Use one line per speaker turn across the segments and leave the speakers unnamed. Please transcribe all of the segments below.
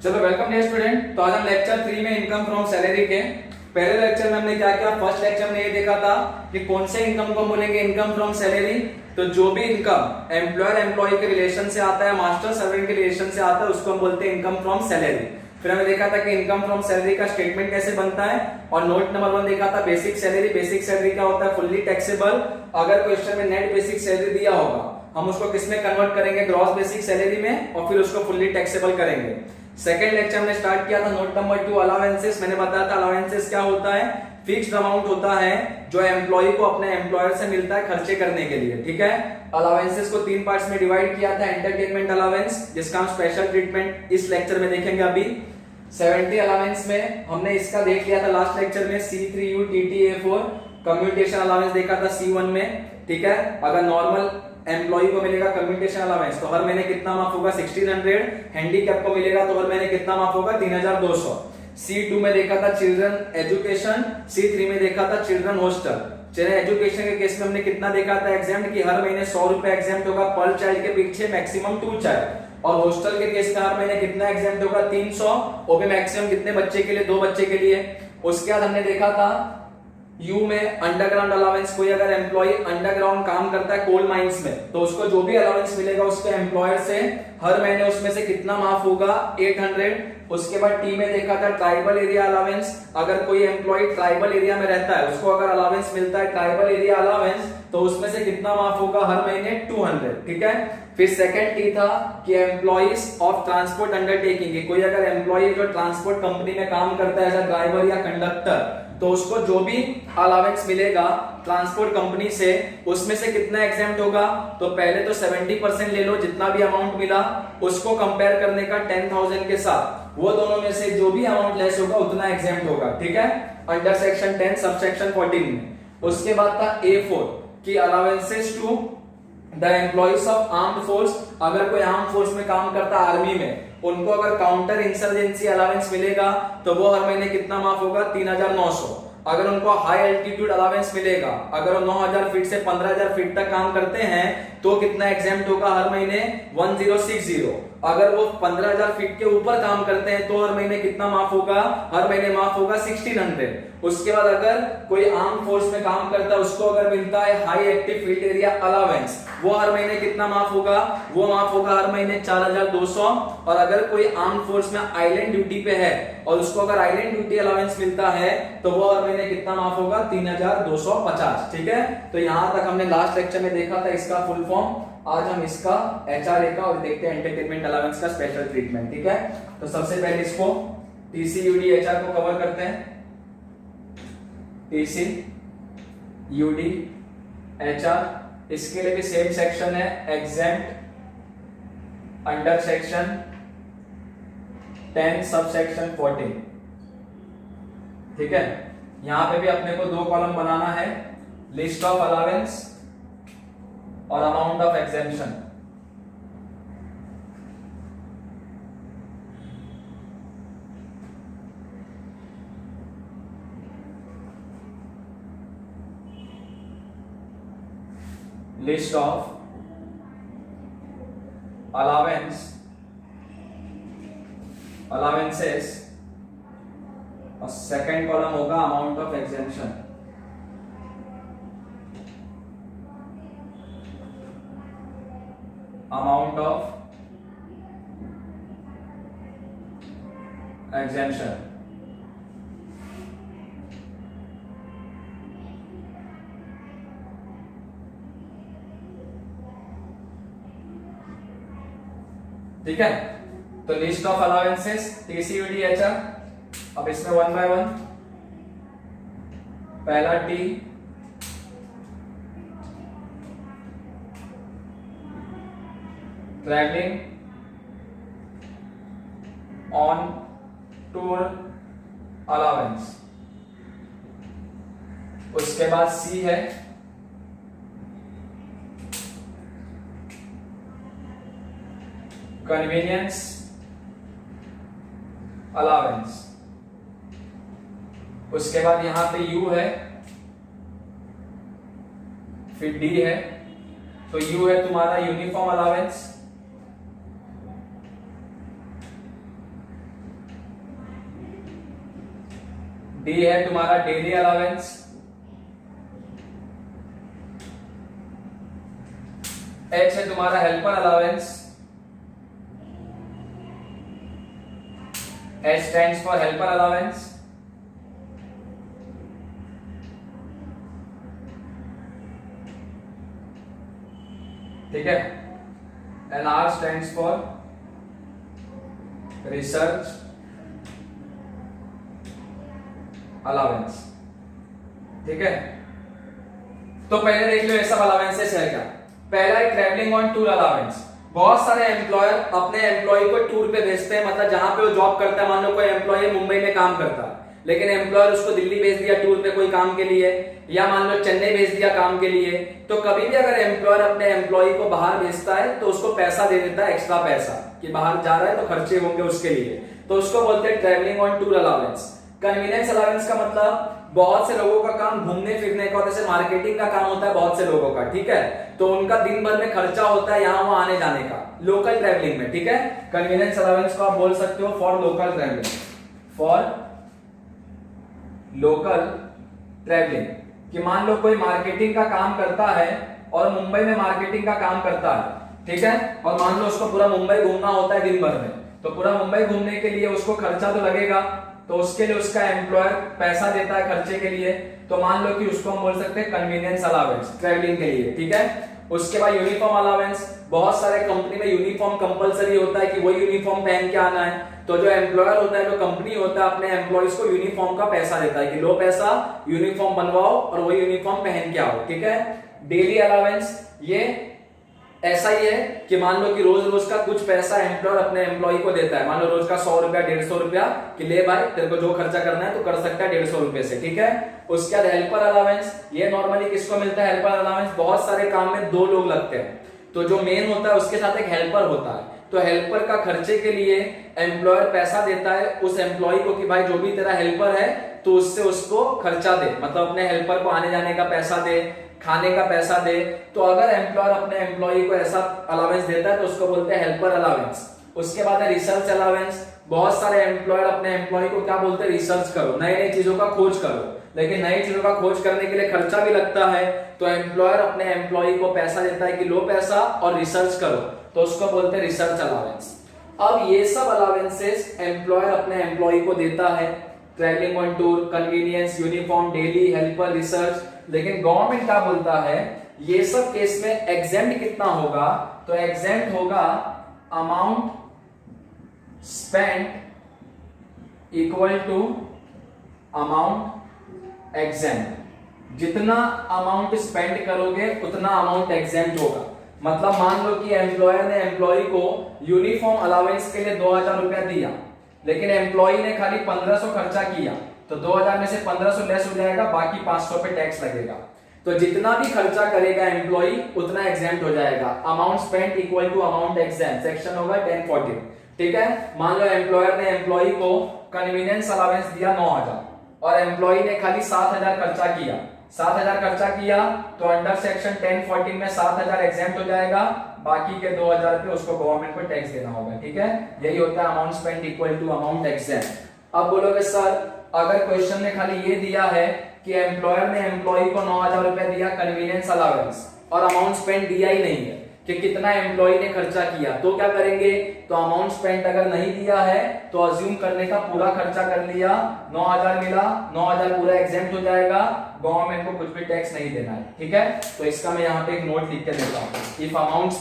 चलो welcome dear student. तो आज हम लेक्चर 3 में इनकम फ्रॉम सैलरी के पहले लेक्चर में हमने क्या किया, फर्स्ट लेक्चर में ये देखा था कि कौन से इनकम को बोलेंगे इनकम फ्रॉम सैलरी। तो जो भी इनकम एम्प्लॉयर एम्प्लॉय के रिलेशन से आता है, मास्टर सर्वेंट के रिलेशन से आता है, उसको हम बोलते हैं इनकम फ्रॉम सैलरी। फिर हमें देखा था कि इनकम फ्रॉम सैलरी का स्टेटमेंट कैसे बनता है, और नोट नंबर 1 देखा था बेसिक सैलरी। बेसिक सैलरी क्या होता है, फुल्ली टैक्सेबल। अगर क्वेश्चन में नेट बेसिक सैलरी दिया होगा, हम उसको किस में कन्वर्ट करेंगे, ग्रॉस बेसिक सैलरी में, और फिर उसको फुल्ली टैक्सेबल करेंगे। सेकेंड लेक्चर में स्टार्ट किया था नोट नंबर 2 अलावेंसेस। मैंने बताया था अलावेंसेस क्या होता है, फिक्स्ड अमाउंट होता है जो एम्प्लॉय को अपने एम्प्लॉयर से मिलता है खर्चे करने के लिए। ठीक है, अलावेंसेस को 3 पार्ट्स में डिवाइड किया था। एंटरटेनमेंट अलावेंस, जिसका हम स्पेशल ट्रीटमेंट इस लेक्चर में देखेंगे। अभी 70 अलावेंस में हमने इसका देख लिया था लास्ट लेक्चर में, C3U TTA4। कम्यूटेशन अलावेंस देखा था C1 में। ठीक है, अगर नॉर्मल एम्प्लॉय को मिलेगा कम्यूटेशन अलावेंस तो हर महीने कितना माफ होगा, 1600। हैंडीकैप को मिलेगा तो हर महीने कितना माफ होगा, 3200। C2 में देखा था चिल्ड्रन एजुकेशन, C3 में देखा था चिल्ड्रन हॉस्टल। चलिए, एजुकेशन के केस में हमने कितना देखा था एग्जाम्प्ट, कि हर महीने 100 रुपए एग्जाम्प्ट होगा पर चाइल्ड के पीछे, मैक्सिमम 2 चाइल्ड। और हॉस्टल के केस में हर महीने कितना एग्जाम्प्ट होगा, 300, वो भी मैक्सिमम कितने बच्चे के लिए, 2 बच्चे के लिए। उसके बाद हमने देखा था यू में अंडरग्राउंड अलावेंस। कोई अगर एम्प्लॉय अंडरग्राउंड काम करता है कोल माइंस में, तो उसको जो भी अलावेंस मिलेगा उसके एम्प्लॉयर से हर महीने उसमें से कितना माफ होगा, 800। उसके बाद टी में देखा था ट्राइबल एरिया अलावेंस। अगर कोई एम्प्लॉय ट्राइबल एरिया में रहता है, उसको अगर अलावेंस मिलता है ट्राइबल एरिया अलावेंस, तो उसमें से कितना माफ होगा, हर महीने 200। ठीक है, फिर सेकंड टी था कि एम्प्लॉइज ऑफ ट्रांसपोर्ट अंडरटेकिंग। कोई अगर एम्प्लॉय जो ट्रांसपोर्ट कंपनी में काम करता है एज ड्राइवर या कंडक्टर, तो उसको जो भी अलावेंस मिलेगा ट्रांसपोर्ट कंपनी से, उसमें से कितना एग्जाम्प्ट होगा। तो पहले तो 70% ले लो, जितना भी अमाउंट मिला उसको कंपेयर करने का 10,000 के साथ, वो दोनों में से जो भी अमाउंट लेस होगा उतना एग्जाम्प्ट होगा। ठीक है, अंडर सेक्शन 10 सब सेक्शन 14 में। उसके बाद था A4 की allowances to the employees of armed force. अगर कोई आर्म फोर्स में काम करता है आर्मी में, उनको अगर काउंटर इंसर्जेंसी अलावेंस मिलेगा तो वो हर महीने कितना माफ होगा, 3900। अगर उनको हाई एल्टीट्यूड अलावेंस मिलेगा, अगर वो 9000 फीट से 15000 फीट तक काम करते हैं तो कितना एग्जाम्प्ट होगा, हर महीने 1060। अगर वो 15000 फीट के ऊपर काम करते हैं तो हर महीने कितना माफ होगा, हर महीने माफ होगा 1600। उसके बाद अगर कोई आर्म फोर्स में काम करता है, उसको अगर मिलता है high active field area allowance, वो हर महीने कितना माफ होगा, वो माफ होगा हर महीने 4200। और अगर कोई आर्म फोर्स में आइलैंड ड्यूटी पे है और उसको अगर आइलैंड ड्यूटी अलावेंस मिलता है तो वो हर महीने कितना माफ होगा, 3250। ठीक है, तो यहां तक हमने लास्ट लेक्चर में देखा था इसका फुल फॉर्म। आज हम इसका HRA का और देखते हैं एंटरटेनमेंट अलावेंस का स्पेशल ट्रीटमेंट। ठीक है, तो सबसे पहले इसको TCUD HR को कवर करते हैं। TCUD HR, इसके लिए भी सेम सेक्शन है, exempt under section 10 sub section 14। ठीक है, यहां पे भी अपने को 2 कॉलम बनाना है, लिस्ट ऑफ अलावेंस और amount of exemption. List of allowances और सेकेंड कॉलम होगा amount of exemption. Amount of exemption. ठीक है, तो list of allowances TCUD HR। अब इसमें 1 बाय 1, पहला T, travelling on tour allowance. उसके बाद C है कन्वीनियंस अलावेंस। उसके बाद यहां पे U है, फिर D है। तो U है तुम्हारा यूनिफॉर्म अलावेंस, डी है तुम्हारा डेली अलावेंस, एच है तुम्हारा helper allowance, H stands for helper allowance, ठीक है, and R stands for research allowance, ठीक है। तो पहले देख लो ये सब अलावेंसेस है क्या। पहला है ट्रैवलिंग ऑन टूर अलावेंस। बहुत सारे एम्प्लॉयर अपने एम्प्लॉय को टूर पे भेजते हैं, मतलब जहां पे वो जॉब करता है, मान लो कोई एम्प्लॉय मुंबई में काम करता है लेकिन एम्प्लॉयर उसको दिल्ली भेज दिया टूर पे कोई काम के लिए, या मान लो चेन्नई भेज दिया काम के लिए, तो कभी भी अगर एम्प्लॉयर अपने एम्प्लॉय को बाहर भेजता है तो उसको पैसा दे देता है, एक्स्ट्रा पैसा, कि बाहर जा रहा है तो खर्चे होंगे उसके लिए, तो उसको बोलते हैं travelling on tour allowance. Convenience allowance का मतलब बहुत से लोगों का काम घूमने फिरने का होता है, जैसे मार्केटिंग का काम होता है बहुत से लोगों का, ठीक है, तो उनका दिन भर में खर्चा होता है यहाँ वहां आने जाने का, लोकल ट्रैवलिंग में, ठीक है। कन्वीनियंस अलावेंस को आप बोल सकते हो for local travelling, for local travelling, कि मान लो कोई मार्केटिंग का काम करता है और मुंबई में मार्केटिंग का काम करता है, ठीक है, और मान लो उसको पूरा मुंबई घूमना होता है दिन भर में, तो पूरा मुंबई घूमने के लिए उसको खर्चा तो लगेगा, तो उसके लिए उसका एम्प्लॉयर पैसा देता है खर्चे के लिए, तो मान लो कि उसको हम बोल सकते हैं कन्वीनियंस अलावेंस ट्रैवलिंग के लिए, ठीक है। उसके बाद यूनिफॉर्म अलावेंस, बहुत सारे कंपनी में यूनिफॉर्म कंपलसरी होता है कि वो यूनिफॉर्म पहन के आना है, तो जो एम्प्लॉयर होता है, जो कंपनी होता है, अपने एम्प्लॉइज को यूनिफॉर्म का पैसा देता है कि लो पैसा यूनिफॉर्म बनवाओ और वो यूनिफॉर्म पहन के आओ, ठीक है। डेली अलावेंस, ये ऐसा ही है कि मान लो कि रोज रोज का कुछ पैसा एम्प्लॉयर अपने एम्प्लॉय को देता है, मान लो रोज का 100 रुपया 150 रुपया, कि ले भाई तेरे को जो खर्चा करना है तो कर सकता है 150 रुपए से, ठीक है। उसके बाद हेल्पर अलावेंस, ये नॉर्मली किसको मिलता है हेल्पर अलावेंस, बहुत सारे काम में 2 लोग लगते हैं, तो जो मेन होता है उसके साथ एक हेल्पर होता है, तो हेल्पर का खर्चे के लिए एम्प्लॉयर पैसा देता है उस एम्प्लॉय को कि भाई जो भी तेरा हेल्पर है तो उससे उसको खर्चा दे, मतलब अपने हेल्पर को आने जाने का पैसा दे, खाने का पैसा दे। तो अगर एम्प्लॉयर अपने एम्प्लॉय को ऐसा अलावेंस देता है तो उसको बोलते हैं हेल्पर अलावेंस। उसके बाद है रिसर्च अलावेंस। बहुत सारे एम्प्लॉयर अपने एम्प्लॉय को क्या बोलते हैं, रिसर्च करो, नई नई चीजों का खोज करो, लेकिन नई चीजों का खोज करने के लिए खर्चा भी लगता है, तो एम्प्लॉयर अपने एम्प्लॉय को पैसा देता है कि लो पैसा और रिसर्च करो, तो उसको बोलते हैं रिसर्च अलावेंस। अब ये सब अलावेंसेस एम्प्लॉयर अपने एम्प्लॉय को देता है, travelling on tour, convenience, uniform, daily, helper, research, लेकिन गवर्नमेंट क्या बोलता है, ये सब केस में एग्जेम्प्ट कितना होगा, तो एग्जेम्प्ट होगा amount spent equal to amount exempt. जितना अमाउंट स्पेंड करोगे उतना अमाउंट एग्जेम्प्ट होगा। मतलब मान लो कि एम्प्लॉयर ने एम्प्लॉय को यूनिफॉर्म अलावेंस के लिए 2000 रुपया दिया, लेकिन एम्प्लॉय ने खाली 1500 खर्चा किया, तो 2000 में से 1500 लेस हो जाएगा, बाकी 500 पे टैक्स लगेगा। तो जितना भी खर्चा करेगा एम्प्लॉय उतना एग्जेम्प्ट हो जाएगा। Amount spent equal to amount exempt, section होगा 1040, ठीक है। मान लो एम्प्लॉयर ने एम्प्लॉय को कन्वीनियंस अलावेंस दिया 9000 और एम्प्लॉय ने खाली 7000 खर्चा किया, 7000 खर्चा किया, तो अंडर सेक्शन 1014 में 7000 एग्जेम्प्ट हो जाएगा, बाकी के 2000 पे उसको गवर्नमेंट को टैक्स देना होगा, ठीक है। यही होता है amount spent equal to amount exempt. अब बोलोगे सर अगर क्वेश्चन ने खाली ये दिया है कि एम्प्लॉयर ने एम्प्लॉय को 9000 रुपया दिया कन्वीनियंस अलावेंस और अमाउंट स्पेंट दिया ही नहीं है कि कितना एम्प्लॉय ने खर्चा किया, तो क्या करेंगे, तो अमाउंट स्पेंट अगर नहीं दिया है तो अज्यूम करने का पूरा खर्चा कर लिया, 9000 मिला, 9000 पूरा एग्जेम्प्ट हो जाएगा, गवर्नमेंट को कुछ भी टैक्स नहीं देना है, ठीक है। तो इसका मैं यहाँ पे एक नोट लिख के देता हूं, if amount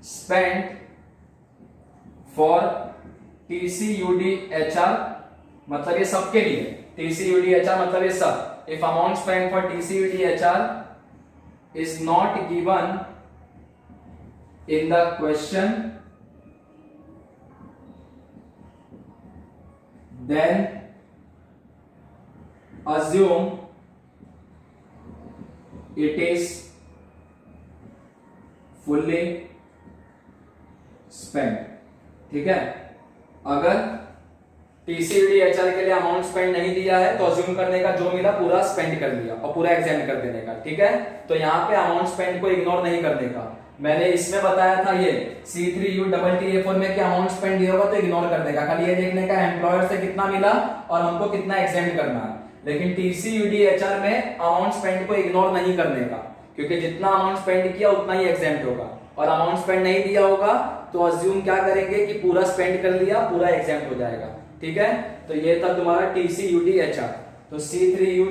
spent for TCUDHR, मतलब ये सबके लिए, TCUDHR मतलब ये सब, if amount spent for TCUDHR is not given in the question, then assume it is fully spent, ठीक है। अगर TCUDHR के लिए अमाउंट स्पेंड नहीं दिया है तो अज्यूम करने का जो मिला पूरा स्पेंड कर लिया और पूरा एग्जाम कर देने का, ठीक है। तो यहाँ पे अमाउंट स्पेंड को इग्नोर नहीं करने का, मैंने इसमें बताया था ये C3U में क्या अमाउंट स्पेंड दिया होगा तो इग्नोर कर देगा, खाली ये देखने का एम्प्लॉयर से कितना मिला और हमको कितना एग्जेम्प्ट करना है। लेकिन TCUDHR में अमाउंट स्पेंड को इग्नोर नहीं करने का, क्योंकि जितना अमाउंट स्पेंड किया उतना ही एग्जेम्प्ट होगा, और अमाउंट स्पेंड नहीं दिया होगा तो अज्यूम क्या करेंगे कि पूरा स्पेंड कर लिया, पूरा एग्जेम्प्ट हो जाएगा। ठीक है, तो ये था तुम्हारा TCUDHR। तो C3U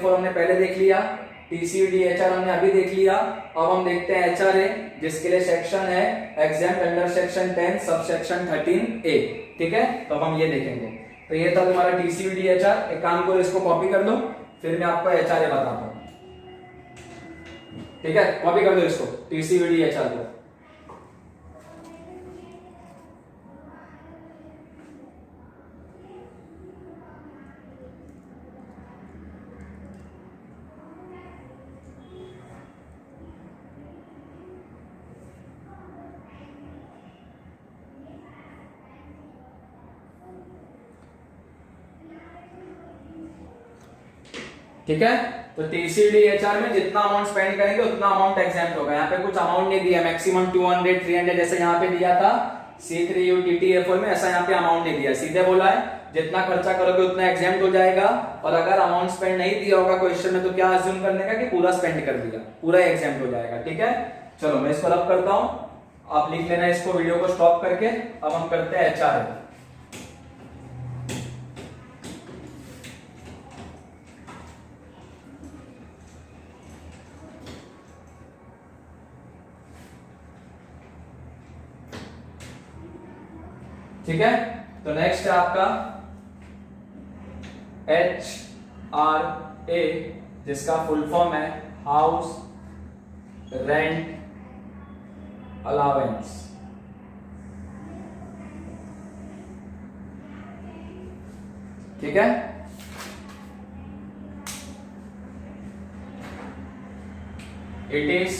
हमने पहले देख लिया, TCUDHR हमने अभी देख लिया। अब हम देखते हैं HRA, जिसके लिए सेक्शन है exempt under section 10 sub section 13A। ठीक है, तो अब हम ये देखेंगे। तो ये था तुम्हारा TCUDHR। एक काम करो, इसको कॉपी कर लो, फिर मैं आपको HRA बताता हूँ। ठीक है, कॉपी कर दो इसको, TCUDHR को। ठीक है, तो TCUDHR में जितना अमाउंट स्पेंड करेंगे उतना अमाउंट एग्जेम्प्ट होगा। यहाँ पे कुछ अमाउंट नहीं दिया, मैक्सिमम 200 300 जैसे यहाँ पे दिया था C3U में, ऐसा यहाँ पे अमाउंट नहीं दिया, सीधे बोला है जितना खर्चा करोगे उतना एग्जेम्प्ट हो जाएगा। और अगर अमाउंट स्पेंड नहीं दिया होगा क्वेश्चन में तो क्या अज्यूम करने का कि पूरा स्पेंड कर दिया, पूरा एग्जेम्प्ट हो जाएगा। ठीक है, चलो मैं इसको रब करता हूँ, आप लिख लेना इसको वीडियो को स्टॉप करके। अब हम करते हैं HRA। ठीक है, तो नेक्स्ट है आपका HRA, जिसका फुल फॉर्म है हाउस रेंट अलावेंस। ठीक है, it is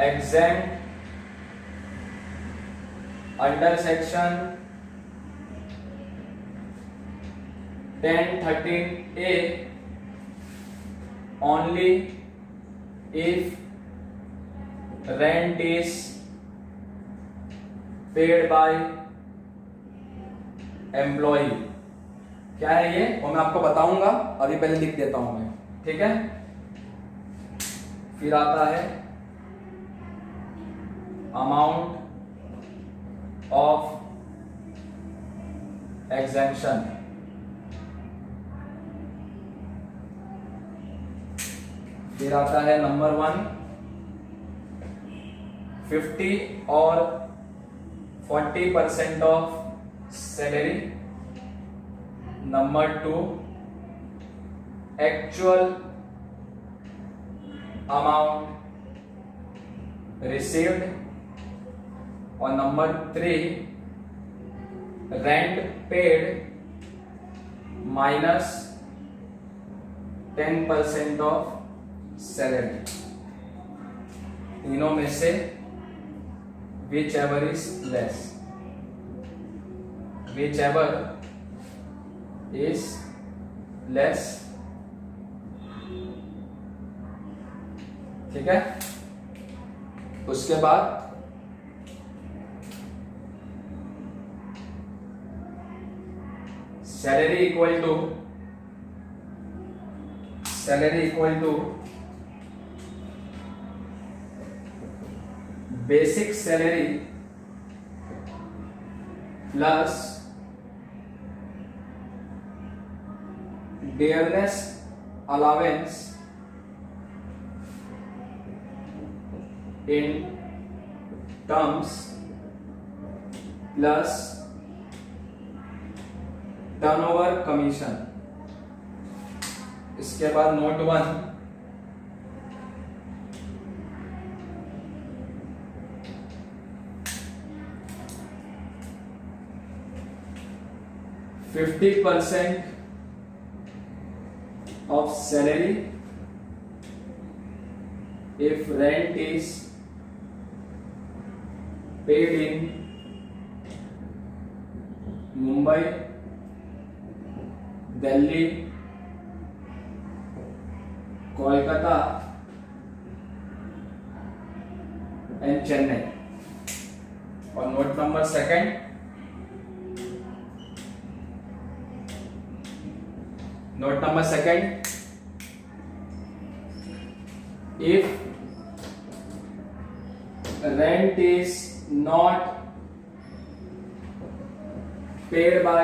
exempt under section 1013A only if rent is paid by employee। क्या है ये वो मैं आपको बताऊंगा, अभी पहले लिख देता हूं मैं। ठीक है, फिर आता है अमाउंट ऑफ एग्जेम्पशन। फिर आता है नंबर 1 50 और 40% of salary. Number 2 actual amount received. और number 3 rent paid minus 10% of salary. तीनों में से whichever is less, whichever is less. ठीक है, उसके बाद salary equal to basic salary plus dearness allowance in terms plus turnover commission. इसके बाद note 1 50% of salary if rent is paid in Mumbai, Delhi, Kolkata and Chennai. और note number second, note number second, if rent is not paid by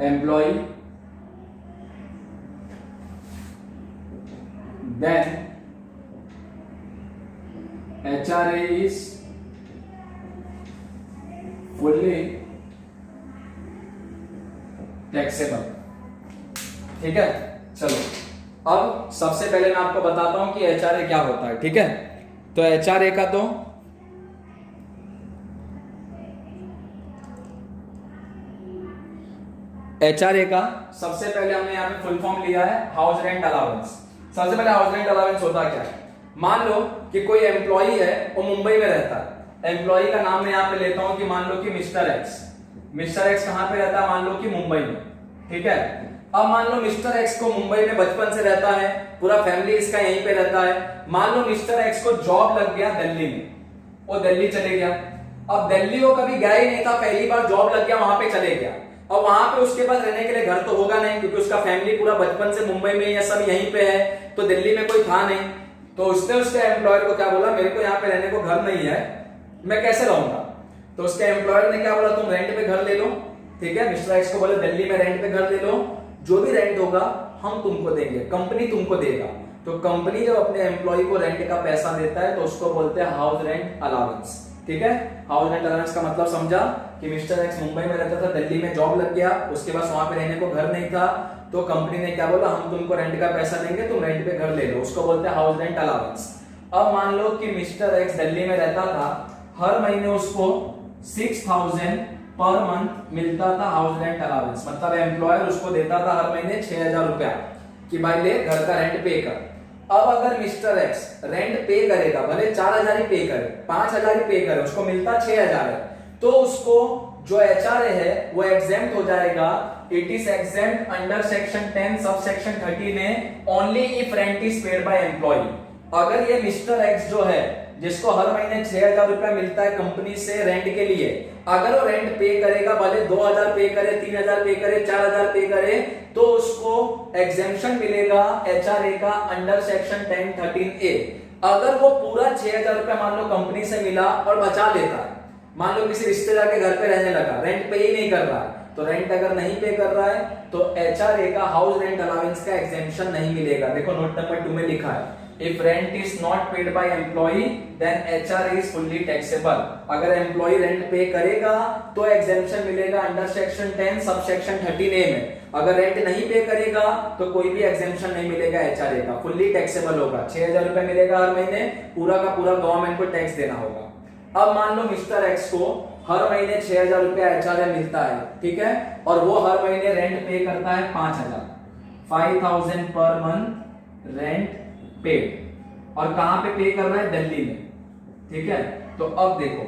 employee, then HRA is fully taxable। ठीक है, चलो अब सबसे पहले मैं आपको बताता हूं कि एचआरए क्या होता है। ठीक है, तो एचआरए का तो एचआरए का सबसे पहले हमने यहां पे फुल फॉर्म लिया है हाउस रेंट अलाउंस। सबसे पहले हाउस रेंट अलाउंस होता क्या है? मान लो कि कोई एम्प्लॉई है वो मुंबई में रहता है। एम्प्लॉई का नाम मैं यहां पे लेता हूं कि मान लो कि मिस्टर एक्स। मिस्टर एक्स कहां पे रहता है? मान लो कि मुंबई में। ठीक है, अब मान लो मिस्टर एक्स को मुंबई में बचपन से रहता है, पूरा फैमिली इसका यहीं पे रहता है। मान लो मिस्टर एक्स को जॉब लग गया दिल्ली में, वो दिल्ली चले गया। अब दिल्ली वो कभी गया ही नहीं था, पहली बार जॉब लग गया, वहां पे चले गया। अब वहां पे उसके पास रहने के लिए घर तो होगा नहीं, क्योंकि उसका फैमिली पूरा बचपन से मुंबई में या सब यहीं पे है, तो दिल्ली में कोई था नहीं। तो उसने उसके एम्प्लॉयर को क्या बोला, मेरे को यहाँ पे रहने को घर नहीं है, मैं कैसे रहूंगा? तो उसके एम्प्लॉयर ने क्या बोला, तुम रेंट पे घर ले लो। ठीक है, मिस्टर एक्स को बोले दिल्ली में रेंट पे घर ले लो, जो भी रेंट होगा हम तुमको देंगे, कंपनी तुमको देगा। तो कंपनी जब अपने एम्प्लॉय को रेंट का पैसा देता है तो उसको बोलते हैं हाउस रेंट अलाउंस। ठीक है, हाउस रेंट अलाउंस का मतलब समझा कि मिस्टर एक्स मुंबई में रहता था, दिल्ली में जॉब लग गया, उसके पास वहां पे रहने को घर नहीं था, तो कंपनी ने क्या बोला, हम तुमको रेंट का पैसा देंगे, तुम रेंट पे घर ले लो, उसको बोलते हैं हाउस रेंट अलाउंस। अब मान लो कि मिस्टर एक्स दिल्ली में रहता था, हर महीने उसको 6000 पर मंथ मिलता था हाउस रेंट अलाउंस। मतलब एम्प्लॉयर उसको देता था हर महीने 6000 रुपया कि भाई ले घर का रेंट पे कर। अब अगर मिस्टर एक्स रेंट पे करेगा, भले 4000 ही पे करे, 5000 ही पे करे, उसको मिलता 6000 है, तो उसको जो एचआरए है वो एग्जेम्प्ट हो जाएगा। It is exempt under section 10 sub section 30 में only if rent is paid by employee. अगर ये मिस्टर एक्स जो है, जिसको हर महीने 6000 रुपया मिलता है कंपनी से रेंट के लिए, अगर वो रेंट पे करेगा, भले 2000 पे करे, 3000 पे करे, 4000 पे करे, तो उसको एग्जेम्पशन मिलेगा एचआरए का अंडर सेक्शन 10(13)A। अगर वो पूरा 6000 रुपया मान लो कंपनी से मिला और बचा लेता है, मान लो किसी रिश्तेदार के घर पे रहने लगा, रेंट पे ही नहीं कर रहा है, तो रेंट अगर नहीं पे कर रहा है तो एचआरए का हाउस रेंट अलाउंस का एग्जेम्पशन नहीं मिलेगा। देखो नोट नंबर 2 में लिखा है, if rent is not paid by employee then HR is fully taxable। अगर एम्प्लॉय रेंट पे करेगा तो एग्जेम्पशन मिलेगा under section 10 sub section 13A में। अगर रेंट नहीं पे करेगा तो कोई भी एग्जेम्पशन नहीं मिलेगा एचआरए का, फुल्ली टैक्सेबल होगा। 6000 रुपए मिलेगा हर महीने, पूरा का पूरा गवर्नमेंट को टैक्स देना होगा। अब मान लो मिस्टर एक्स को हर महीने 6000 रुपया एचआरए मिलता है, ठीक है, और वो हर महीने रेंट पे करता है 5000 पर मंथ रेंट पेड, और कहां पे पे कर रहा है? दिल्ली में। ठीक है, तो अब देखो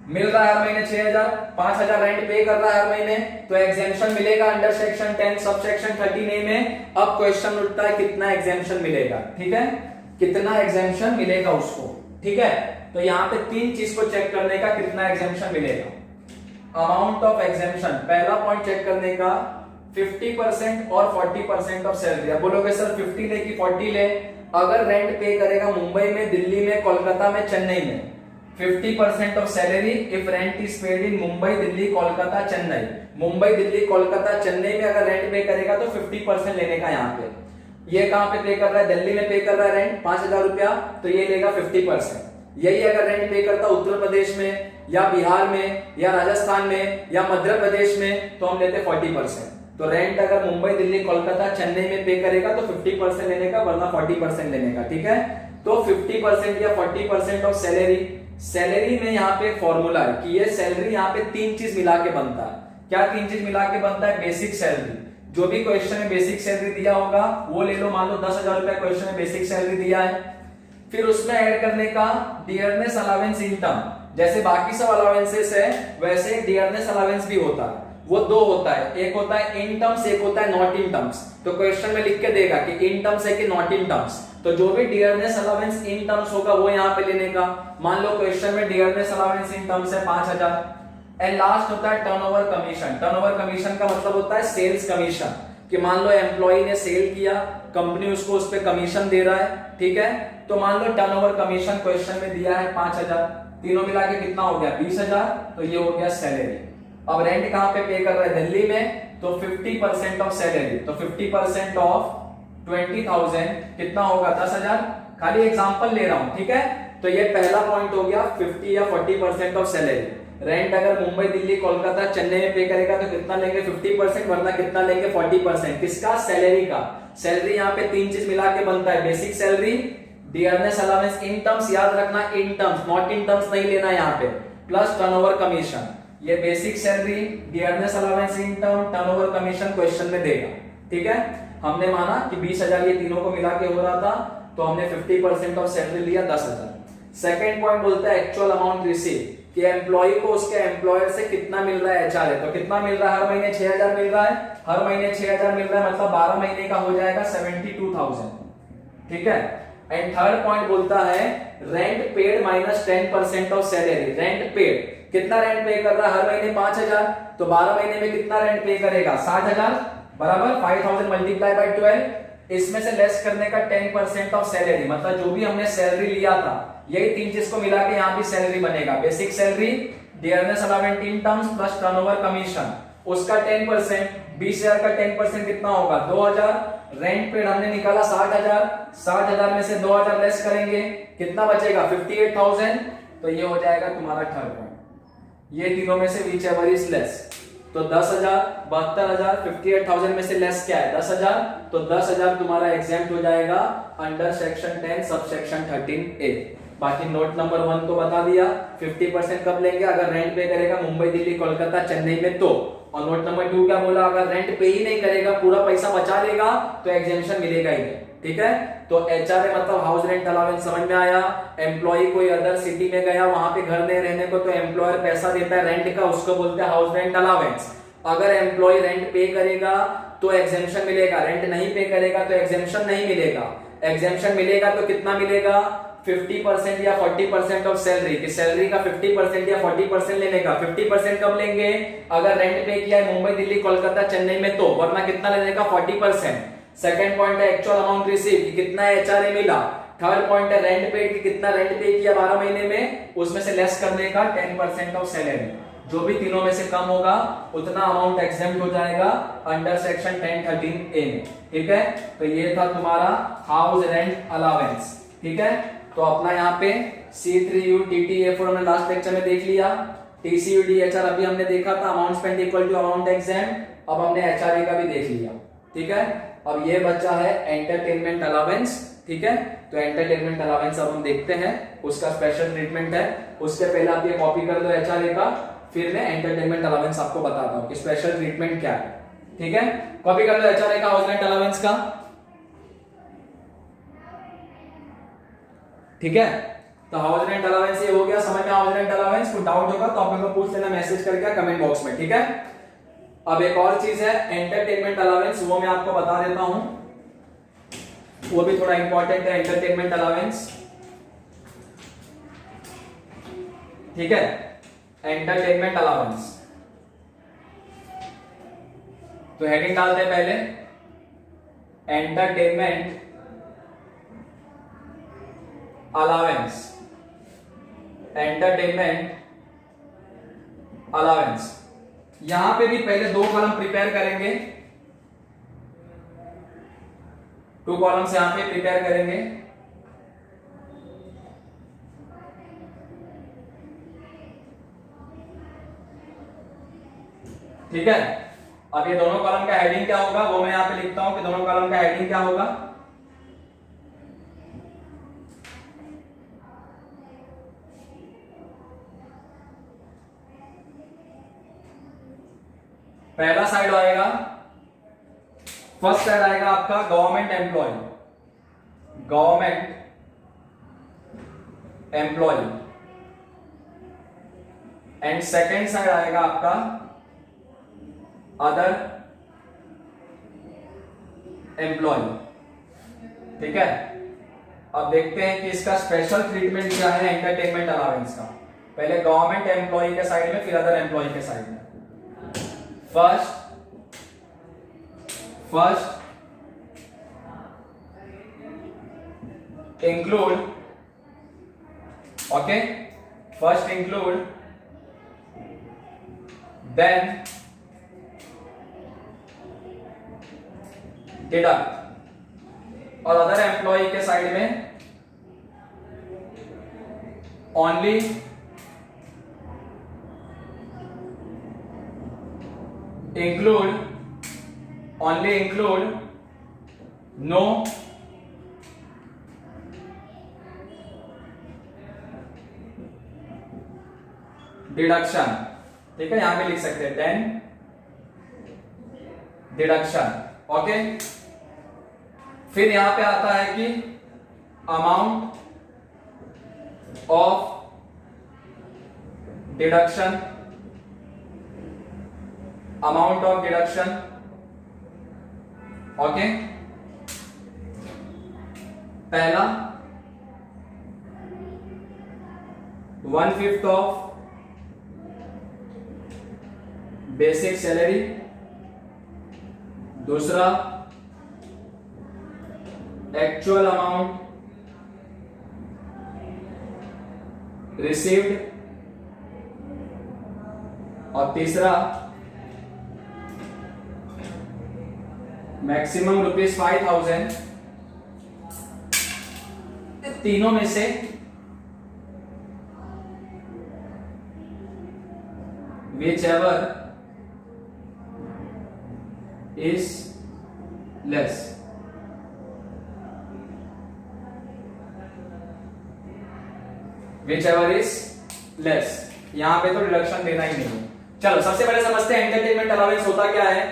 मिल रहा है हर महीने 6000, 5000 रेंट पे कर रहा है हर महीने, तो एग्जेम्पशन मिलेगा under section 10 sub section 13A में। अब क्वेश्चन उठता है कितना एग्जेम्पशन मिलेगा। ठीक है, कितना एग्जेम्पशन मिलेगा उसको। ठीक है, तो यहां पे 3 चीज को चेक करने का, कितना एग्जेम्पशन मिलेगा। अमाउंट ऑफ एग्जेम्पशन, पहला पॉइंट चेक करने का 50% और 40% ऑफ सैलरी। अब बोलोगे सर 50 ले कि 40 ले? अगर रेंट पे करेगा मुंबई में, दिल्ली में, कोलकाता में, चेन्नई में, 50% of salary if rent is paid in Mumbai, Delhi, Kolkata, Chennai. Mumbai, Delhi, Kolkata, Chennai में अगर रेंट पे करेगा तो 50% लेने का। यहाँ पे ये कहां पे पे कर रहा है? दिल्ली में पे कर रहा है रेंट 5000 रुपया, तो ये लेगा 50%। यही अगर रेंट पे करता उत्तर प्रदेश में या बिहार में या राजस्थान में या मध्य प्रदेश में, तो हम लेते 40%। तो रेंट अगर मुंबई, दिल्ली, कोलकाता, चेन्नई में पे करेगा तो 50% लेने का, वरना 40% लेने का। ठीक है, तो 50% या 40% ऑफ सैलरी। सैलरी में यहाँ पे फॉर्मूला है कि ये सैलरी यहाँ पे 3 चीज मिला के बनता है। क्या 3 चीज मिला के बनता है? बेसिक सैलरी, जो भी क्वेश्चन में बेसिक सैलरी दिया होगा वो ले लो। मान लो 10,000 रुपया क्वेश्चन में बेसिक सैलरी दिया है, फिर उसमें ऐड करने का डियरनेस अलावेंस इन टर्म। जैसे बाकी सब अलावेंसेस है वैसे डियरनेस अलावेंस भी होता है। वो 2 होता है, एक होता है इन टर्म्स, एक होता है नॉट इन टर्म्स। तो क्वेश्चन में लिख के देगा कि इन टर्म्स है कि नॉट इन टर्म्स, तो जो भी डियरनेस अलाउंस इन टर्म्स होगा वो यहाँ पे लेने का। मान लो क्वेश्चन में डियरनेस अलाउंस इन टर्म्स है 5000। एंड लास्ट होता है टर्नओवर कमीशन। टर्नओवर कमीशन का मतलब होता है सेल्स कमीशन, कि मान लो एम्प्लॉय ने सेल किया, कंपनी उसको उस पे कमीशन दे रहा है, ठीक है। तो मान लो टर्नओवर कमीशन क्वेश्चन में दिया है 5000, तीनों मिला के कितना हो गया 20000, तो ये हो गया सैलरी। अब रेंट कहां पे पे कर रहा है, दिल्ली में, तो 50% ऑफ सैलरी, तो 50% ऑफ 20,000 कितना होगा 10,000। खाली एग्जांपल ले रहा हूं, ठीक है। तो ये पहला पॉइंट हो गया 50 या 40% ऑफ सैलरी। रेंट अगर मुंबई, दिल्ली, कोलकाता, चेन्नई में पे करेगा तो कितना लेंगे 50%, वरना कितना लेंगे 40%। किसका, सैलरी का। सैलरी यहाँ पे तीन चीज मिला के बनता है, basic salary, dearness allowance in terms, याद रखना in terms, not in terms नहीं लेना यहाँ पे, प्लस टर्नओवर कमीशन। ये basic salary, dearness allowance in term, turnover commission question में देगा, ठीक है। हमने माना कि 20,000 ये तीनों को मिला के हो रहा था, तो हमने 50% ऑफ सैलरी लिया 10,000। सेकंड पॉइंट बोलता है एक्चुअल अमाउंट रिसीव, कि एम्प्लॉय को उसके एम्प्लॉयर से कितना मिल रहा है एचआरए। तो कितना मिल रहा है, हर महीने 6,000 मिल रहा है, हर महीने 6,000 मिल रहा है, मतलब 12 महीने का हो जाएगा 72,000, ठीक है। एंड थर्ड पॉइंट बोलता है rent paid minus 10% of salary. Rent paid, कितना रेंट पे कर रहा है, हर महीने 5,000, तो 12 महीने में कितना रेंट पे करेगा 60,000, बराबर 5,000 मल्टीप्लाई बाय 12। इसमें से लेस करने का 10% ऑफ सैलरी, मतलब जो भी हमने सैलरी लिया था, यही तीन चीज को मिला के यहाँ भी सैलरी बनेगा। बेसिक सैलरी, डियरनेस अलाउंस इन टर्म्स, प्लस टर्नओवर कमीशन, उसका 10%, 20,000 का 10% कितना होगा 2,000। रेंट पेड हमने निकाला 60,000, 60,000 में से 2,000 लेस करेंगे, कितना बचेगा 58,000। तो ये हो जाएगा तुम्हारा थर्ड पॉइंट। ये तीनों में से विच एवर इज लेस, तो 10,000, 72,000, 58,000 में से लेस क्या है 10,000, तो 10,000 तुम्हारा एग्जेम्प्ट हो जाएगा under section 10 sub section 13A। बाकी नोट नंबर 1 तो बता दिया, 50% कब लेंगे, अगर रेंट पे करेगा मुंबई, दिल्ली, कोलकाता, चेन्नई में तो। और नोट नंबर 2 क्या बोला, अगर रेंट पे ही नहीं करेगा, पूरा पैसा बचा लेगा, तो एग्जेम्पशन मिलेगा ही नहीं, ठीक है। तो एचआरए मतलब हाउस रेंट अलाउंस समझ में आया। एम्प्लॉय कोई अदर सिटी में गया, वहां पे घर नहीं रहने को, तो एम्प्लॉयर पैसा देता है रेंट का, उसको बोलते हैं हाउस रेंट अलाउंस। अगर एम्प्लॉय रेंट पे करेगा तो एग्जेम्पशन मिलेगा, रेंट नहीं पे करेगा तो एग्जेम्पशन नहीं मिलेगा। एग्जेम्पशन मिलेगा तो कितना मिलेगा 50% या 40% ऑफ सैलरी, की सैलरी का 50% या 40% लेने का। 50% कब लेंगे, अगर रेंट पे किया है मुंबई, दिल्ली, कोलकाता, चेन्नई में तो, वरना कितना लेने का 40%। सेकंड पॉइंट है एक्चुअल अमाउंट रिसीव, कितना एचआरए मिला। थर्ड पॉइंट है रेंट पेड, कि कितना रेंट पे किया 12 महीने में, उसमें से लेस करने का 10% ऑफ सैलरी। जो भी तीनों में से कम होगा उतना अमाउंट एग्जेम्प्ट हो जाएगा अंडर सेक्शन 1013A में, ठीक है। तो ये था तुम्हारा हाउस रेंट अलाउंस, ठीक है। तो अपना यहाँ पे C3U TTA4 हमने लास्ट लेक्चर में देख लिया, TCU DHR अभी हमने देखा था, amount spent equal to amount exempt. अब हमने एचआरए का भी देख लिया, ठीक है। अब ये बच्चा है एंटरटेनमेंट अलाउंस, ठीक है। तो एंटरटेनमेंट अलाउंस अब हम देखते हैं, उसका स्पेशल ट्रीटमेंट है। उसके पहले आप ये कॉपी कर लो एचआरए का, फिर मैं एंटरटेनमेंट अलाउंस आपको बताता हूं कि स्पेशल ट्रीटमेंट क्या है, ठीक है। कॉपी कर लो एचआरए का, हाउस रेंट अलाउंस का, ठीक है। तो हाउस रेंट अलाउंस ये हो गया, समझ में हाउस रेंट अलाउंस। कोई डाउट होगा तो आप लोग पूछ लेना मैसेज करके कमेंट बॉक्स में, ठीक है। अब एक और चीज है एंटरटेनमेंट अलाउंस, वो मैं आपको बता देता हूं, वो भी थोड़ा इंपॉर्टेंट है एंटरटेनमेंट अलाउंस, ठीक है। एंटरटेनमेंट अलाउंस, तो हेडिंग डालते हैं पहले एंटरटेनमेंट अलाउंस, एंटरटेनमेंट अलाउंस। यहां पे भी पहले 2 कॉलम प्रिपेयर करेंगे, 2 कॉलम्स यहां पे प्रिपेयर करेंगे, ठीक है। अब ये दोनों कॉलम का हेडिंग क्या होगा वो मैं यहां पे लिखता हूं कि दोनों कॉलम का हेडिंग क्या होगा। पहला साइड आएगा, फर्स्ट साइड आएगा आपका government employee, government employee, and second side आएगा आपका अदर एम्प्लॉय, ठीक है। अब देखते हैं कि इसका स्पेशल ट्रीटमेंट क्या है एंटरटेनमेंट अलाउंस का। पहले गवर्नमेंट एम्प्लॉय के साइड में, फिर अदर एम्प्लॉय के साइड में। First include, okay, first include, then deduct। और अदर एम्प्लॉय के साइड में ओनली include, no डिडक्शन। ठीक है, यहां पे लिख सकते हैं 10 डिडक्शन। ओके, फिर यहां पे आता है कि अमाउंट ऑफ डिडक्शन, ओके, पहला 1/5 ऑफ बेसिक सैलरी, दूसरा एक्चुअल अमाउंट रिसीव्ड, और तीसरा मैक्सिमम ₹5,000। तीनों में से whichever is less। whichever is less, यहां पे तो डिडक्शन देना ही नहीं। चलो सबसे पहले समझते हैं एंटरटेनमेंट अलाउंस होता क्या है।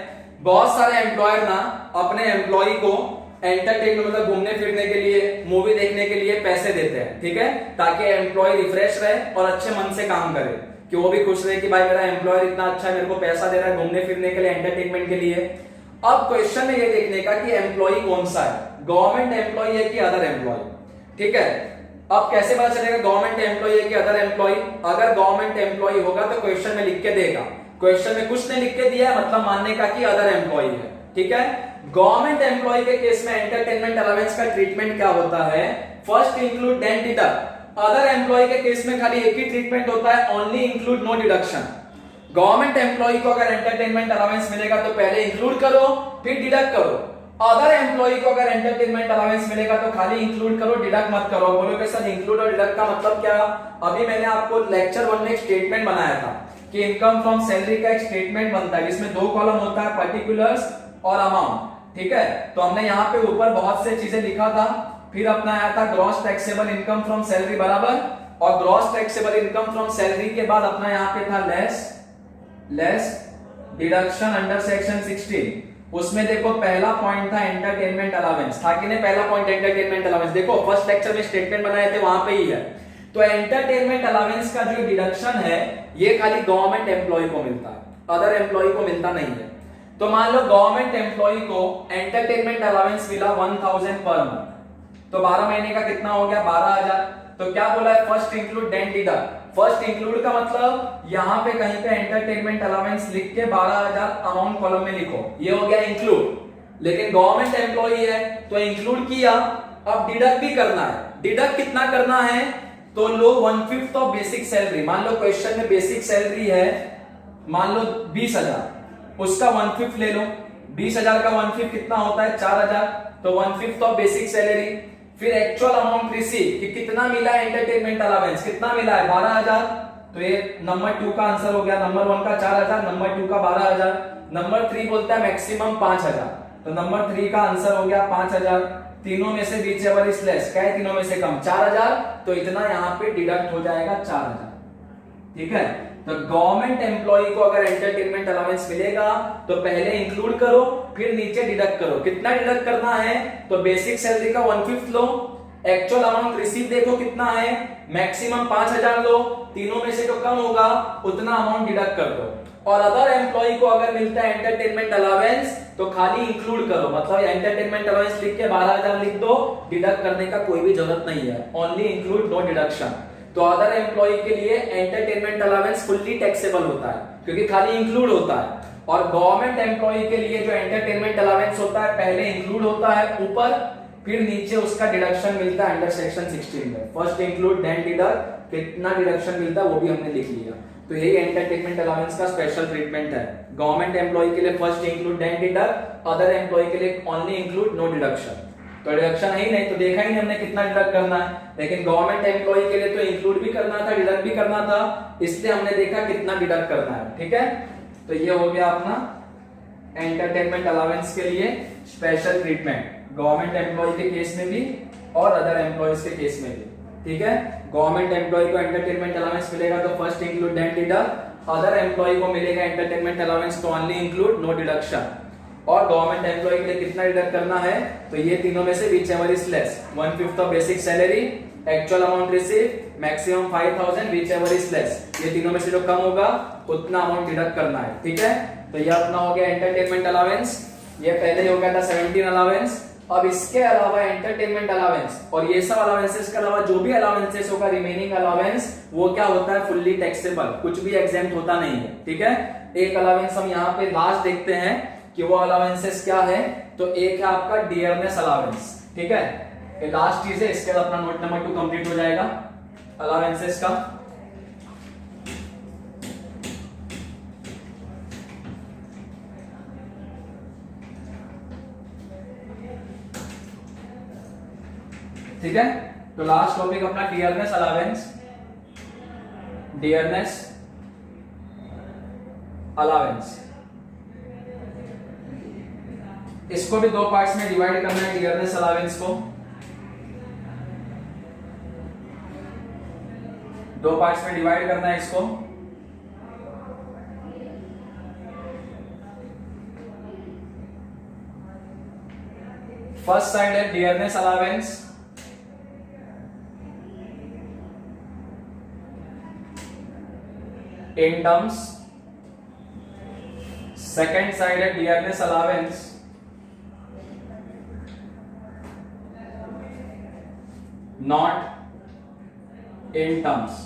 बहुत सारे एम्प्लॉयर ना अपने एम्प्लॉय को एंटरटेनमेंट मतलब घूमने फिरने के लिए, मूवी देखने के लिए पैसे देते हैं, ठीक है, ताकि एम्प्लॉय रिफ्रेश रहे और अच्छे मन से काम करे, कि वो भी खुश रहे कि भाई मेरा एम्प्लॉयर इतना अच्छा है, मेरे को पैसा दे रहा है घूमने फिरने के लिए, एंटरटेनमेंट के लिए। अब क्वेश्चन है ये देखने का कि एम्प्लॉय कौन सा है, गवर्नमेंट एम्प्लॉय है कि अदर एम्प्लॉय। ठीक है, अब कैसे पता चलेगा गवर्नमेंट एम्प्लॉय है कि अदर एम्प्लॉय? अगर गवर्नमेंट एम्प्लॉय होगा तो क्वेश्चन में लिख के देगा, क्वेश्चन में कुछ नहीं लिख के दिया है मतलब मानने का कि अदर एम्प्लॉय है। ठीक है, गवर्नमेंट एम्प्लॉय के केस में एंटरटेनमेंट अलाउंस का ट्रीटमेंट क्या होता है? First include then deduct. Other employee के केस में खाली एक ही ट्रीटमेंट होता है, only include no deduction. Government employee को अगर एंटरटेनमेंट अलाउंस मिलेगा तो पहले इंक्लूड करो फिर डिडक्ट करो। अदर एम्प्लॉय को अगर एंटरटेनमेंट अलाउंस मिलेगा तो खाली इंक्लूड करो, डिडक्ट मत करो। बोलो कि सर इंक्लूड और डिडक्ट का मतलब क्या? अभी मैंने आपको लेक्चर 1 में एक स्टेटमेंट बनाया था कि इनकम फ्रॉम सैलरी का एक स्टेटमेंट बनता है जिसमें 2 कॉलम होता है, पर्टिकुलर्स और अमाउंट। ठीक है, तो हमने यहाँ पे ऊपर बहुत से चीजें लिखा था, फिर अपना आया था gross taxable income from salary बराबर, और gross taxable income from salary के बाद अपना यहाँ पे था लेस डिडक्शन अंडर सेक्शन 16। उसमें देखो पहला पॉइंट था एंटरटेनमेंट अलाउंस, था कि नहीं? पहला पॉइंट एंटरटेनमेंट अलाउंस, देखो फर्स्ट लेक्चर में स्टेटमेंट बनाए थे वहां पे ही है। तो एंटरटेनमेंट अलाउंस का जो डिडक्शन है ये खाली गवर्नमेंट एम्प्लॉय को मिलता है, अदर एम्प्लॉय को मिलता नहीं है। तो मान लो गवर्नमेंट एम्प्लॉय को एंटरटेनमेंट अलाउंस मिला 1000 पर मंथ, तो 12 महीने का कितना हो गया? 12,000। तो क्या बोला है? First include then deduct. First include का मतलब यहां पे कहीं पे एंटरटेनमेंट अलाउंस लिख के 12,000 अमाउंट कॉलम में लिखो, ये हो गया इंक्लूड। लेकिन गवर्नमेंट एम्प्लॉय है तो इंक्लूड किया, अब डिडक्ट भी करना है। डिडक्ट कितना करना है? तो लो 1/5 ऑफ बेसिक सैलरी। मान लो क्वेश्चन में बेसिक सैलरी है मान लो 20,000, उसका 1/5 ले लो। 20,000 का 1/5 कितना होता है? 4,000। तो 1/5 ऑफ बेसिक सैलरी। फिर एक्चुअल अमाउंट रिसीव कि कितना मिला एंटरटेनमेंट अलाउंस, कितना मिला है? 12,000। तो ये नंबर 2 का आंसर हो गया। नंबर 1 का 4,000, नंबर 2 का 12,000। नंबर 3 बोलता है मैक्सिमम 5,000, तो नंबर 3 का आंसर हो गया 5,000। तीनों में से व्हिचएवर इज लेस, क्या है? तीनों में से कम 4,000, तो इतना यहाँ पे डिडक्ट हो जाएगा 4,000। ठीक है, तो गवर्नमेंट एम्प्लॉय को अगर एंटरटेनमेंट अलाउंस मिलेगा तो पहले इंक्लूड करो फिर नीचे डिडक्ट करो। कितना डिडक्ट करना है? तो बेसिक सैलरी का 1/5 लो, एक्चुअल अमाउंट रिसीव देखो कितना है, मैक्सिमम 5,000 लो, तीनों में से जो कम होगा उतना अमाउंट डिडक्ट कर दो। और अदर एम्प्लॉय को अगर मिलता है एंटरटेनमेंट अलावेंस तो खाली इंक्लूड करो, मतलब एंटरटेनमेंट अलावेंस लिख के 12,000 लिख दो, डिडक्ट करने का कोई भी जरूरत नहीं है, ओनली इंक्लूड नो डिडक्शन। तो अदर एम्प्लॉय के लिए एंटरटेनमेंट अलावेंस फुल्ली टैक्सेबल होता है क्योंकि खाली इंक्लूड होता है, और गवर्नमेंट एम्प्लॉय के लिए जो एंटरटेनमेंट अलावेंस होता है पहले इंक्लूड होता है ऊपर, फिर नीचे उसका डिडक्शन मिलता है अंडर सेक्शन 16 में। फर्स्ट इंक्लूड देन डिडक्ट, कितना डिडक्शन मिलता है वो भी हमने लिख लिया। तो यही एंटरटेनमेंट अलावेंस का स्पेशल ट्रीटमेंट है। गवर्नमेंट एम्प्लॉय के लिए first include then deduct, other employee के लिए ओनली इंक्लूड नो डिडक्शन। तो डिडक्शन है ही नहीं तो देखा ही नहीं हमने कितना डिडक्ट करना है, लेकिन गवर्नमेंट एम्प्लॉय के लिए तो इंक्लूड भी करना था, डिडक्ट भी करना था, इसलिए हमने देखा कितना डिडक्ट करना है। ठीक है, तो ये हो गया अपना एंटरटेनमेंट अलावेंस के लिए स्पेशल ट्रीटमेंट, गवर्नमेंट एम्प्लॉय के केस में भी और अदर एम्प्लॉयज के केस में भी। ठीक है, गवर्नमेंट एम्प्लॉय को एंटरटेनमेंट अलावेंस मिलेगा तो first include then deduct, other employee को मिलेगा एंटरटेनमेंट अलावेंस तो ओनली इंक्लूड नो डिडक्शन, और गवर्नमेंट एम्प्लॉय के लिए कितना डिडक्ट करना है तो ये तीनों में से which ever is less, 1/5 of basic salary, actual amount receive, maximum 5,000, whichever is less, ये तीनों में से जो कम होगा उतना अमाउंट डिडक्ट करना है। ठीक है, तो ये अपना हो गया एंटरटेनमेंट अलावेंस, ये पहले हो गया था 17 अलावेंस। अब इसके अलावा एंटरटेनमेंट अलावेंस और ये सब अलावेंसेस के अलावा जो भी अलावेंसेस होगा रिमेनिंग अलावेंस वो क्या होता है फुल्ली टैक्सेबल, कुछ भी एग्जेम्प्ट होता नहीं है। ठीक है, एक अलावेंस हम यहाँ पे लास्ट देखते हैं कि वो अलावेंसेस क्या है, तो एक है आपका डियरनेस अलावेंस। ठीक है, ये लास्ट चीज है, इसके बाद अपना नोट नंबर 2 कंप्लीट हो जाएगा अलावेंसेस का। ठीक है, तो लास्ट टॉपिक अपना डियरनेस अलावेंस, डियरनेस अलावेंस, इसको भी 2 पार्ट्स में डिवाइड करना है डियरनेस अलावेंस को, 2 पार्ट्स में डिवाइड करना है इसको। फर्स्ट साइड है dearness allowance, in terms, second side है dearness allowance not in terms.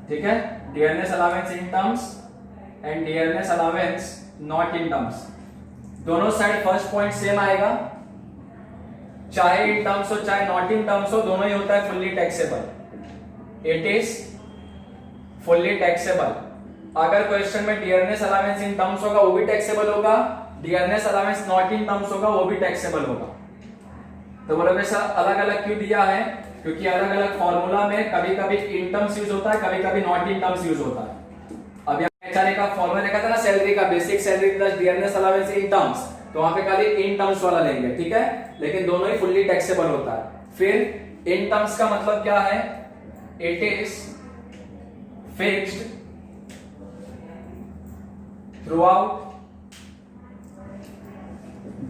ठीक है, dearness allowance in terms and dearness allowance not in terms, दोनों साइड फर्स्ट पॉइंट सेम आएगा, चाहे इन टर्म्स हो चाहे नॉट इन टर्म्स हो, दोनों ही होता है fully taxable, it is fully taxable. अगर क्वेश्चन में डियरनेस अलावेंस इन टर्म्स होगा वो भी टैक्सेबल होगा, dearness allowance not in terms होगा वो भी टैक्सेबल होगा। तो बोलोगे सर अलग अलग क्यों दिया है, क्योंकि अलग अलग फॉर्मूला में कभी कभी इन टर्म्स यूज होता है, कभी कभी नॉट इन टर्म्स यूज होता है। अब यहाँ एचआरए का फॉर्मूला देखा था ना, सैलरी का basic salary plus dearness allowance in terms, तो वहां पे खाली इन टर्म्स वाला लेंगे। ठीक है, लेकिन दोनों ही फुल्ली टैक्सेबल होता है। फिर इन टर्म्स का मतलब क्या है, it is fixed throughout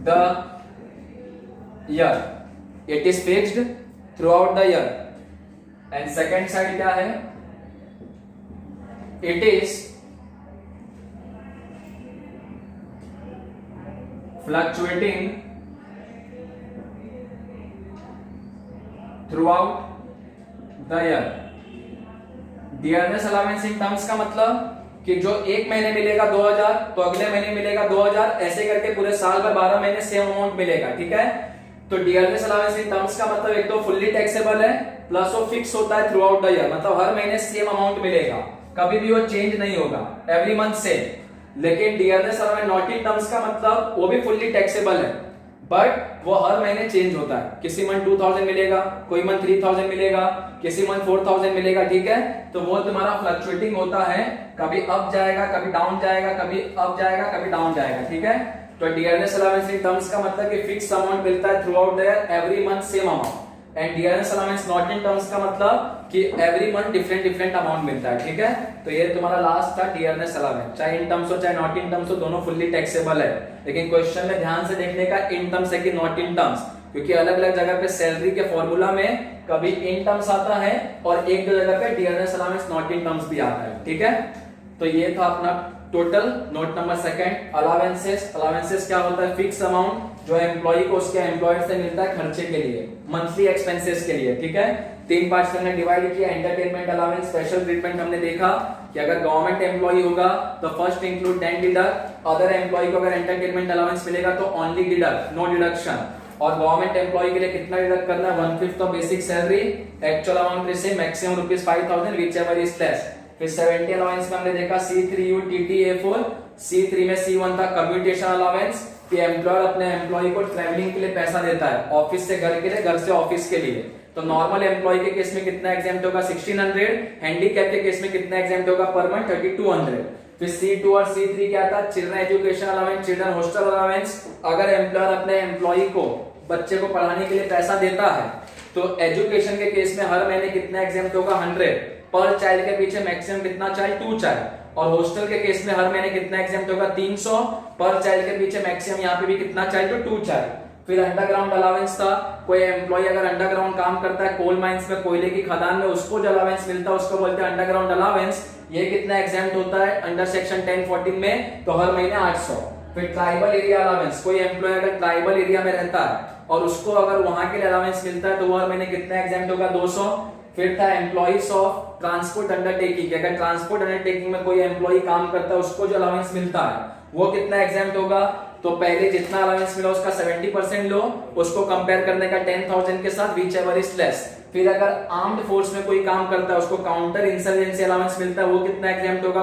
the year, it is fixed throughout the year। and second side क्या है, it is fluctuating throughout the year। Dearness allowance in terms का मतलब कि जो एक महीने मिलेगा 2000 तो अगले महीने मिलेगा 2000, ऐसे करके पूरे साल भर 12 महीने सेम अमाउंट मिलेगा। ठीक है, तो डियरनेस अलावेंस इन टर्म्स का मतलब एक तो फुल्ली टैक्सेबल है प्लस वो फिक्स होता है थ्रू आउट द ईयर, मतलब हर महीने सेम अमाउंट मिलेगा, कभी भी वो चेंज नहीं होगा, एवरी मंथ सेम। लेकिन dearness allowance not in terms का मतलब वो भी फुल्ली टैक्सेबल है बट वो हर महीने चेंज होता है, किसी मंथ 2000 मिलेगा, कोई मंथ 3000 मिलेगा, किसी मंथ 4000 मिलेगा। ठीक है, तो वो तुम्हारा फ्लक्चुएटिंग होता है, कभी अप जाएगा कभी डाउन जाएगा, कभी अप जाएगा कभी डाउन जाएगा। ठीक है, तो डियरनेस अलावेंस इन टर्म्स का मतलब कि फिक्स अमाउंट मिलता है through out the year, every month same amount. And dearness allowance not in terms का मतलब कि every month different different amount मिलता है। ठीक है, तो ये तुम्हारा लास्ट था डियरनेस अलावेंस, चाहे इन टर्म्स हो चाहे नॉट इन टर्म्स हो, दोनों फुल्ली टैक्सेबल है। लेकिन क्वेश्चन में ध्यान से देखने का इन टर्म्स है कि नॉट इन टर्म्स, क्योंकि अलग अलग जगह पे सैलरी के फॉर्मूला में कभी इन टर्म्स आता है और एक दो जगह पे dearness allowance not in terms भी आता है, ठीक है। तो ये था अपना total. Note number second, allowances. Allowances क्या होता है? फिक्स अमाउंट जो एम्प्लॉय को उसके एम्प्लॉयर से मिलता है खर्चे के लिए, मंथली एक्सपेंसेस के लिए, ठीक है। 3 पार्ट्स में डिवाइड किया। एंटरटेनमेंट अलाउंस, स्पेशल ट्रीटमेंट हमने देखा कि अगर गवर्नमेंट एम्प्लॉय होगा तो first include then deduct, other employee को अगर एंटरटेनमेंट अलाउंस मिलेगा तो ओनली डिडक्ट, नो डिडक्शन। और गवर्नमेंट एम्प्लॉय के लिए कितना डिडक्ट करना है? 1/5 of basic salary, actual amount receive maximum ₹5,000 whichever is less. फिर 70 अलाउंस में हमने देखा C3U TTA4, C3 में C1 था कम्यूटेशन अलाउंस कि एम्प्लॉयर अपने एम्प्लॉय को ट्रैवलिंग के लिए पैसा देता है, ऑफिस से घर के लिए, घर से ऑफिस के लिए। तो नॉर्मल एम्प्लॉय के केस में कितना एग्जाम्प्ट होगा? 1600। हैंडीकैप के केस में कितना एग्जाम्प्ट होगा पर मंथ? 3200। फिर C2 और C3 क्या था? Children education allowance, children hostel allowance. अगर एम्प्लॉयर अपने एम्प्लॉय को, बच्चे को पढ़ाने के लिए पैसा देता है तो एजुकेशन के केस में हर महीने कितना एग्जाम्प्ट होगा? 100 पर चाइल्ड के पीछे मैक्सिमम कितना चाइल्ड? 2 चाइल्ड। और हॉस्टल के केस में हर महीने कितना एग्जाम्प्ट होगा? 300 पर चाइल्ड के पीछे मैक्सिमम यहाँ पे भी कितना चाइल्ड? तो 2 चाइल्ड। फिर अंडरग्राउंड अलाउंस था, कोई एम्प्लॉय अगर अंडरग्राउंड काम करता है कोल माइंस में, कोयले की खदान में, उसको जो अलाउंस मिलता है उसको बोलते हैं अंडरग्राउंड अलाउंस। ये कितना एग्जाम्प्ट होता है अंडर सेक्शन 1014 में? तो हर महीने 800। फिर ट्राइबल एरिया अलाउंस, कोई एम्प्लॉय अगर ट्राइबल एरिया में रहता है और उसको अगर वहां के लिए अलाउंस मिलता है तो वो हर महीने कितना एग्जाम्प्ट होगा? 200। फिर था एम्प्लॉइज ऑफ ट्रांसपोर्ट अंडरटेकिंग, अगर ट्रांसपोर्ट अंडरटेकिंग में कोई एम्प्लॉय काम करता है उसको जो अलाउंस मिलता है वो कितना एग्जाम्प्ट होगा? तो पहले जितना अलाउंस मिला उसका 70% लो, उसको कंपेयर करने का 10,000 के साथ व्हिच एवर इज लेस। फिर अगर आर्म्ड फोर्स में कोई काम करता है उसको काउंटर इंसर्जेंसी अलाउंस मिलता है, वो कितना एग्जाम्प्ट होगा?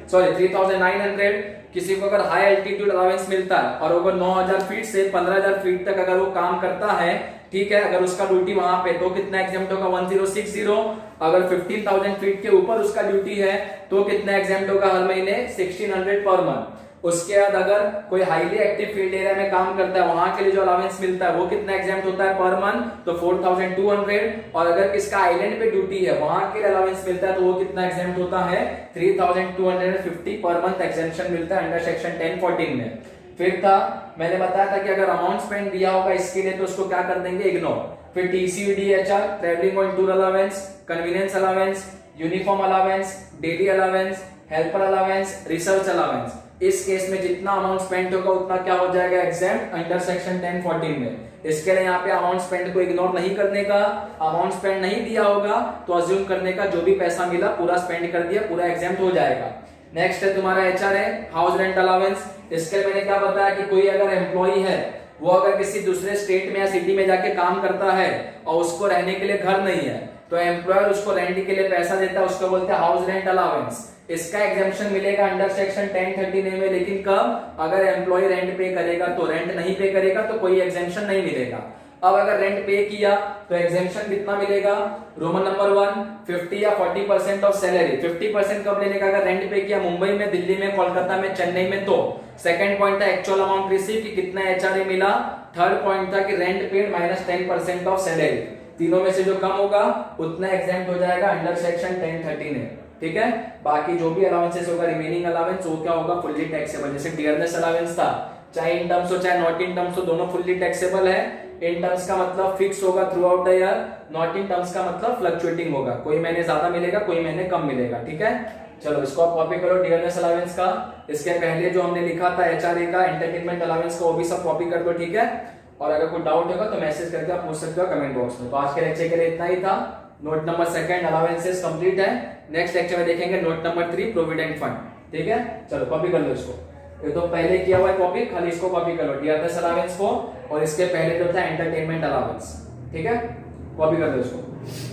3,900। किसी को अगर हाई एल्टीट्यूड अलाउंस मिलता है और अगर 9,000 फीट से 15,000 फीट तक अगर वो काम करता है, ठीक है, अगर उसका ड्यूटी वहां पे, तो कितना एग्जाम्प्ट होगा? 1060। अगर 15,000 फीट के ऊपर उसका ड्यूटी है तो कितना एग्जाम्प्ट होगा हर महीने? 1600 पर मंथ। उसके बाद अगर कोई हाईली एक्टिव फील्ड एरिया में काम करता है वहां के लिए जो अलाउंस मिलता है वो कितना एग्जाम्प्ट होता है पर मंथ? तो 4,200। और अगर किसका आइलैंड पे ड्यूटी है वहां के लिए अलाउंस मिलता है तो वो कितना एग्जाम्प्ट होता है? 3,250 पर मंथ एग्जेम्पशन मिलता है अंडर सेक्शन 1014 में। फिर था, मैंने बताया था कि अगर अमाउंट स्पेंड दिया होगा इसके लिए तो उसको क्या कर देंगे? इग्नोर। फिर TCUDHR, travelling on tour allowance, convenience allowance, uniform allowance, daily allowance, helper allowance, research allowance. इस केस में जितना अमाउंट स्पेंड होगा उतना क्या हो जाएगा? एग्जाम्प्ट अंडर सेक्शन 1014 में। इसके लिए यहाँ पे अमाउंट स्पेंड को इग्नोर नहीं करने का, अमाउंट स्पेंड नहीं दिया होगा तो अज्यूम करने का जो भी पैसा मिला पूरा स्पेंड कर दिया, पूरा एग्जाम्प्ट हो जाएगा। नेक्स्ट है तुम्हारा HR है, हाउस रेंट अलाउंस। इसके मैंने क्या बताया कि कोई अगर एम्प्लॉय है वो अगर किसी दूसरे स्टेट में या सिटी में जाके काम करता है और उसको रहने के लिए घर नहीं है तो एम्प्लॉयर उसको रेंट के लिए पैसा देता है, उसको बोलते हैं हाउस रेंट अलाउंस। इसका एग्जेम्पशन मिलेगा अंडर सेक्शन 1013 में, लेकिन कब? अगर एम्प्लॉय रेंट पे करेगा तो, रेंट नहीं पे करेगा तो कोई एग्जेम्पशन नहीं मिलेगा। अब अगर रेंट पे किया तो एग्जेम्पशन कितना मिलेगा? रोमन नंबर 1 50 या 40% ऑफ सैलरी। 50% कब लेने का? अगर रेंट पे किया मुंबई में, दिल्ली में, कोलकाता में, चेन्नई में तो। सेकंड पॉइंट था एक्चुअल अमाउंट रिसीव कि कितना HRA मिला। थर्ड पॉइंट था कि rent paid minus 10% of salary. तीनों में से जो कम होगा उतना एग्जेम्प्ट हो जाएगा अंडर सेक्शन 1013 है, ठीक है। बाकी जो भी अलाउंसेस होगा, रिमेनिंग अलाउंस, वो क्या होगा? Fully taxable. जैसे डियरनेस अलाउंस था, चाहे इन टर्म्स हो चाहे नॉट इन टर्म्स हो, दोनों फुल्ली टैक्सेबल है। इन टर्म्स का मतलब फिक्स होगा through out the year, not in terms का मतलब फ्लक्चुएटिंग होगा, कोई महीने ज्यादा मिलेगा, कोई महीने कम मिलेगा, ठीक है। चलो इसको आप कॉपी करो डियरनेस अलाउंस का। इसके पहले जो हमने लिखा था HRA का, एंटरटेनमेंट अलाउंस का, वो भी सब कॉपी कर दो, ठीक है। और अगर कोई डाउट होगा तो मैसेज करके आप पूछ सकते हो कमेंट बॉक्स में। तो आज के लेक्चर के लिए इतना ही था। Note number second allowances complete है। नेक्स्ट लेक्चर में देखेंगे नोट नंबर 3 प्रोविडेंट फंड, ठीक है। चलो कॉपी कर लो इसको, ये तो पहले किया हुआ है कॉपी, खाली इसको कॉपी कर लो, डियरनेस अलाउंस को, और इसके पहले जो था एंटरटेनमेंट अलाउंस, ठीक है। कॉपी कर लो इसको।